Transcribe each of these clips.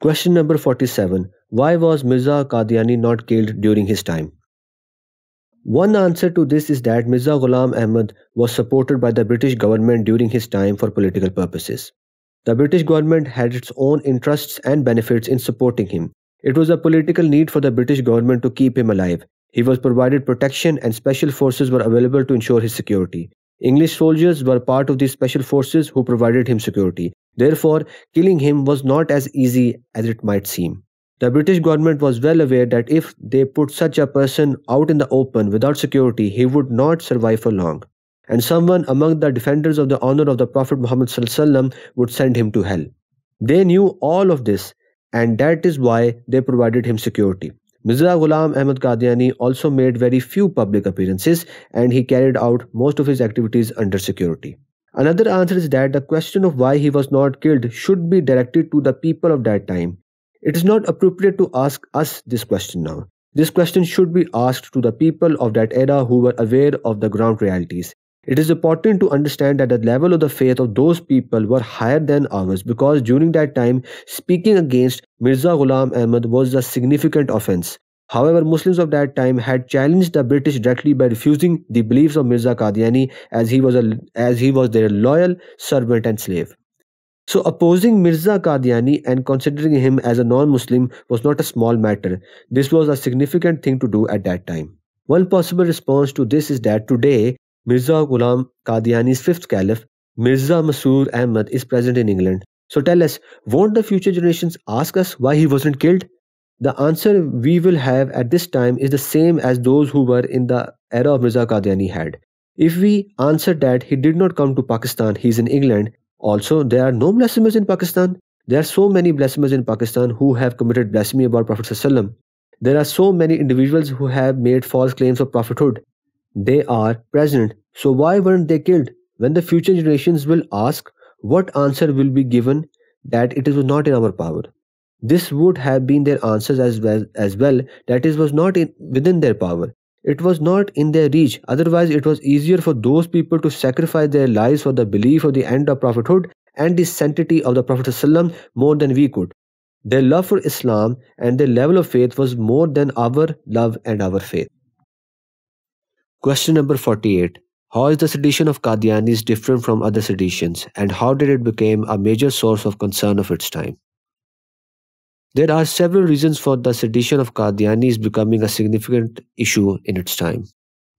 Question number 47. Why was Mirza Qadiani not killed during his time? One answer to this is that Mirza Ghulam Ahmad was supported by the British government during his time for political purposes. The British government had its own interests and benefits in supporting him. It was a political need for the British government to keep him alive. He was provided protection and special forces were available to ensure his security. English soldiers were part of these special forces who provided him security. Therefore, killing him was not as easy as it might seem. The British government was well aware that if they put such a person out in the open without security, he would not survive for long. And someone among the defenders of the honor of the Prophet Muhammad ﷺ would send him to hell. They knew all of this, and that is why they provided him security. Mirza Ghulam Ahmad Qadiani also made very few public appearances, and he carried out most of his activities under security. Another answer is that the question of why he was not killed should be directed to the people of that time. It is not appropriate to ask us this question now. This question should be asked to the people of that era who were aware of the ground realities. It is important to understand that the level of the faith of those people were higher than ours because during that time, speaking against Mirza Ghulam Ahmad was a significant offense. However, Muslims of that time had challenged the British directly by refusing the beliefs of Mirza Qadiani as he was their loyal servant and slave. So opposing Mirza Qadiani and considering him as a non-Muslim was not a small matter. This was a significant thing to do at that time. One possible response to this is that today Mirza Ghulam Qadiani's fifth caliph, Mirza Masroor Ahmad, is present in England. So tell us, won't the future generations ask us why he wasn't killed? The answer we will have at this time is the same as those who were in the era of Mirza Qadiani had. If we answer that he did not come to Pakistan, he is in England. Also, there are no blasphemers in Pakistan. There are so many blasphemers in Pakistan who have committed blasphemy about Prophet ﷺ. There are so many individuals who have made false claims of prophethood. They are present. So why weren't they killed? When the future generations will ask, what answer will be given? That it was not in our power. This would have been their answers as well that it was not within their power. It was not in their reach. Otherwise, it was easier for those people to sacrifice their lives for the belief of the end of prophethood and the sanctity of the Prophet ﷺ more than we could. Their love for Islam and their level of faith was more than our love and our faith. Question number 48. How is the sedition of Qadianis different from other seditions, and how did it become a major source of concern of its time? There are several reasons for the sedition of Qadianis becoming a significant issue in its time.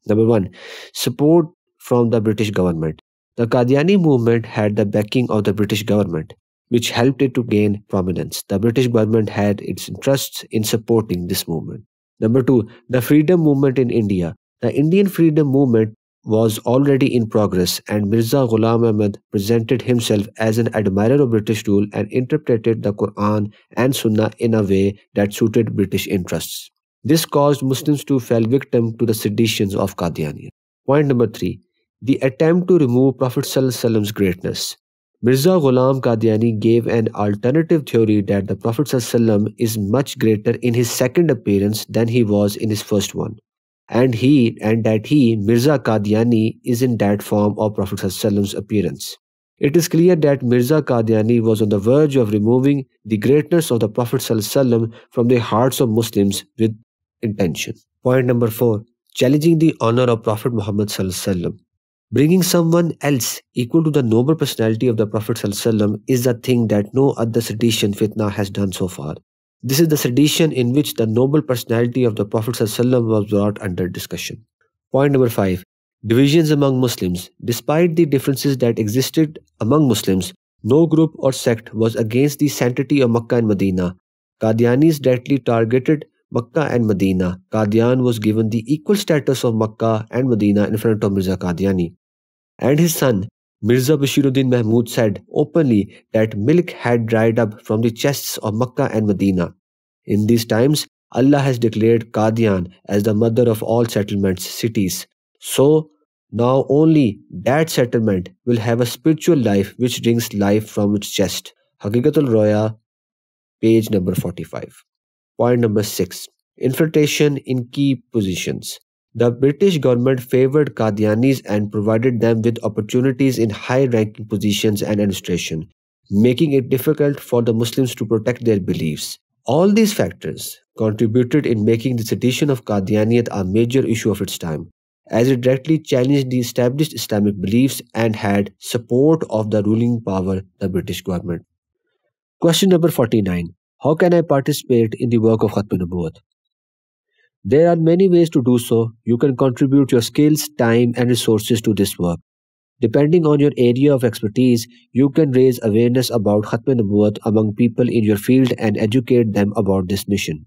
Number 1. Support from the British government. The Qadiani movement had the backing of the British government, which helped it to gain prominence. The British government had its interests in supporting this movement. Number 2. The freedom movement in India. The Indian freedom movement was already in progress, and Mirza Ghulam Ahmad presented himself as an admirer of British rule and interpreted the Quran and Sunnah in a way that suited British interests. This caused Muslims to fall victim to the seditions of Qadiani. Point number 3. The attempt to remove Prophet ﷺ's greatness. Mirza Ghulam Qadiani gave an alternative theory that the Prophet ﷺ is much greater in his second appearance than he was in his first one. And that he, Mirza Qadiani, is in that form of Prophet ﷺ's appearance. It is clear that Mirza Qadiani was on the verge of removing the greatness of the Prophet ﷺ from the hearts of Muslims with intention. Point number 4. Challenging the honor of Prophet Muhammad ﷺ. Bringing someone else equal to the noble personality of the Prophet ﷺ is a thing that no other sedition fitna has done so far. This is the sedition in which the noble personality of the Prophet ﷺ was brought under discussion. Point number 5. Divisions among Muslims. Despite the differences that existed among Muslims, no group or sect was against the sanctity of Makkah and Medina. Qadianis directly targeted Makkah and Medina. Qadian was given the equal status of Makkah and Medina in front of Mirza Qadiani. And his son, Mirza Bashiruddin Mahmud, said openly that milk had dried up from the chests of Makkah and Medina. In these times, Allah has declared Qadian as the mother of all settlements, cities. So, now only that settlement will have a spiritual life which brings life from its chest. Haqiqatul Roya, page number 45. Point number 6. Infiltration in key positions. The British government favored Qadianis and provided them with opportunities in high-ranking positions and administration. making it difficult for the Muslims to protect their beliefs. All these factors contributed in making the sedition of Qadianiyat a major issue of its time, as it directly challenged the established Islamic beliefs and had support of the ruling power, the British government. Question number 49. How can I participate in the work of Khatme Nabuwat? There are many ways to do so. You can contribute your skills, time, and resources to this work. Depending on your area of expertise, you can raise awareness about Khatme Nabuwat among people in your field and educate them about this mission.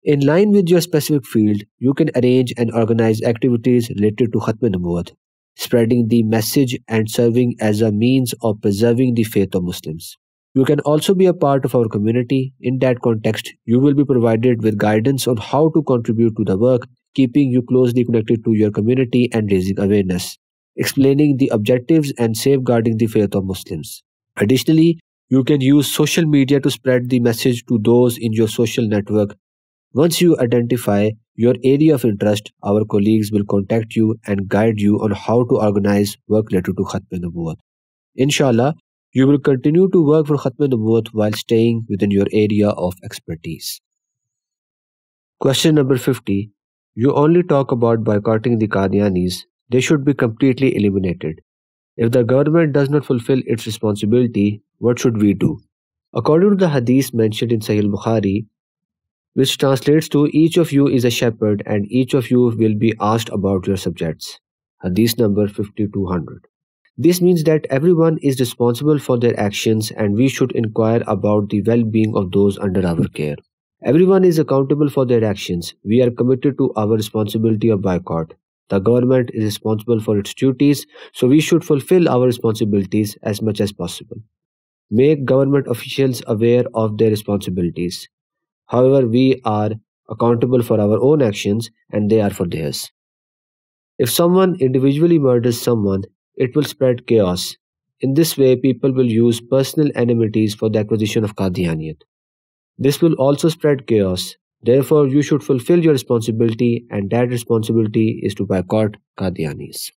In line with your specific field, you can arrange and organize activities related to Khatme Nabuwat, spreading the message and serving as a means of preserving the faith of Muslims. You can also be a part of our community. In that context, you will be provided with guidance on how to contribute to the work, keeping you closely connected to your community and raising awareness, explaining the objectives and safeguarding the faith of Muslims. Additionally, you can use social media to spread the message to those in your social network. Once you identify your area of interest, our colleagues will contact you and guide you on how to organize work related to Khatme Nabuwat. Inshallah, you will continue to work for Khatme Nabuwat while staying within your area of expertise. Question number 50. You only talk about boycotting the Qadianis. They should be completely eliminated. If the government does not fulfill its responsibility, what should we do? According to the hadith mentioned in Sahih Bukhari, which translates to each of you is a shepherd and each of you will be asked about your subjects. Hadith number 5200. This means that everyone is responsible for their actions and we should inquire about the well-being of those under our care. Everyone is accountable for their actions. We are committed to our responsibility of boycott. The government is responsible for its duties, so we should fulfill our responsibilities as much as possible. Make government officials aware of their responsibilities. However, we are accountable for our own actions and they are for theirs. If someone individually murders someone, it will spread chaos. In this way, people will use personal enmities for the acquisition of Qadianiyat. This will also spread chaos. Therefore, you should fulfill your responsibility, and that responsibility is to boycott Qadianis.